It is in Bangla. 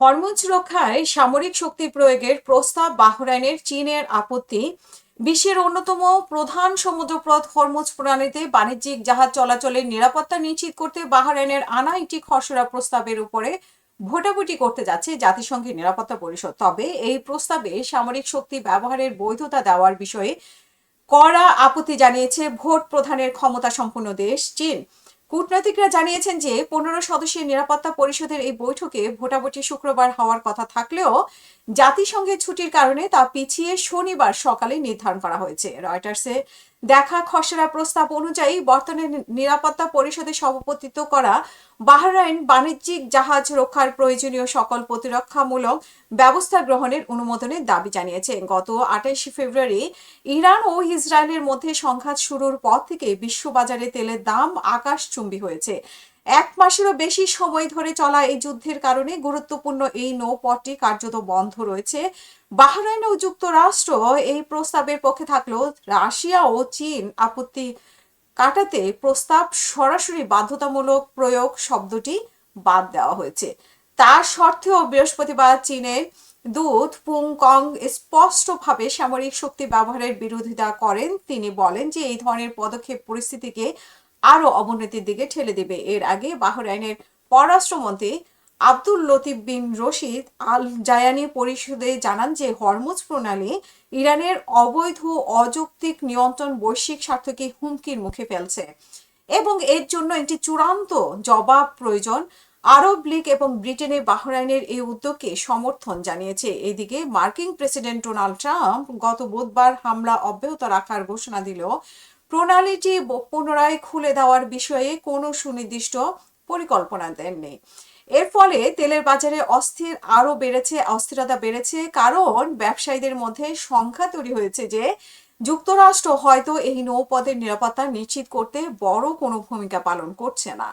হরমুজ রক্ষায় সামরিক শক্তি প্রয়োগের প্রস্তাব বাহরাইনের চীনের আপত্তি। বিশ্বের অন্যতম প্রধান সমুদ্রপথ হরমুজ প্রণালীতে বাণিজ্যিক জাহাজ চলাচলের নিরাপত্তা নিশ্চিত করতে বাহরাইনের আনা একটি খসড়া প্রস্তাবের উপরে ভোটাভুটি করতে যাচ্ছে জাতিসংঘের নিরাপত্তা পরিষদ। তবে এই প্রস্তাবে সামরিক শক্তি ব্যবহারের বৈধতা দেওয়ার বিষয়ে কড়া আপত্তি জানিয়েছে ভোট প্রদানের ক্ষমতা সম্পন্ন দেশ চীন। কূটনীতিকরা জানিয়েছেন যে 15 সদস্যের নিরাপত্তা পরিষদের এই বৈঠকে ভোটাভুটি শুক্রবার হওয়ার কথা থাকলেও জাতিসংঘের ছুটির কারণে তা পিছিয়ে শনিবার সকালে নির্ধারণ করা হয়েছে। রয়টার্সে দেখা খসড়া প্রস্তাব অনুযায়ী বর্তমানে নিরাপত্তা পরিষদে সভাপতিত্ব করা বাহরাইন বাণিজ্যিক জাহাজ রক্ষার প্রয়োজনীয় সকল প্রতিরক্ষামূলক ব্যবস্থা গ্রহণের অনুমোদনের দাবি জানিয়েছে। গত 28 ফেব্রুয়ারি ইরান ও ইসরায়েলের মধ্যে সংঘাত শুরুর পর থেকে বিশ্ববাজারে তেলের দাম আকাশচুম্বী হয়েছে। 1 মাসেরও বেশি সময় ধরে চলা এই যুদ্ধের কারণে গুরুত্বপূর্ণ এই নৌপথটি কার্যত বন্ধ রয়েছে। বাহরাইন ও যুক্তরাষ্ট্র এই প্রস্তাবের পক্ষে থাকলেও রাশিয়া ও চীন আপত্তি কাটাতে প্রস্তাব সরাসরি বাধ্যতামূলক প্রয়োগ শব্দটি বাদ দেওয়া হয়েছে। তার সত্ত্বেও বৃহস্পতিবার চীনের দূত পুং কং স্পষ্টভাবে সামরিক শক্তি ব্যবহারের বিরোধিতা করেন। তিনি বলেন যে এই ধরনের পদক্ষেপ পরিস্থিতিকে আরো অবনতির দিকে ঠেলে দেবে। এর আগে বাহরাইনের পররাষ্ট্রমন্ত্রী আব্দুল লতিফ বিন রশিদ আল জায়ানি পরিষদে জানান যে হরমুজ প্রণালী ইরানের অবৈধ অযৌক্তিক নিয়ন্ত্রণ বৈশ্বিক স্বার্থকে হুমকির মুখে ফেলছে এবং এর জন্য একটি চূড়ান্ত জবাব প্রয়োজন। আরব লীগ এবং ব্রিটেনে বাহরাইনের এই উদ্যোগকে সমর্থন জানিয়েছে। এদিকে মার্কিন প্রেসিডেন্ট ডোনাল্ড ট্রাম্প গত বুধবার হামলা অব্যাহত রাখার ঘোষণা দিলেও প্রণালীটি পুনরায় খুলে দেওয়ার বিষয়ে কোনো সুনির্দিষ্ট পরিকল্পনা দেননি। এর ফলে তেলের বাজারে অস্থিরতা বেড়েছে, কারণ ব্যবসায়ীদের মধ্যে সংখ্যা তৈরি হয়েছে যে যুক্তরাষ্ট্র হয়তো এই নৌপথের নিরাপত্তা নিশ্চিত করতে বড় কোনো ভূমিকা পালন করছে না।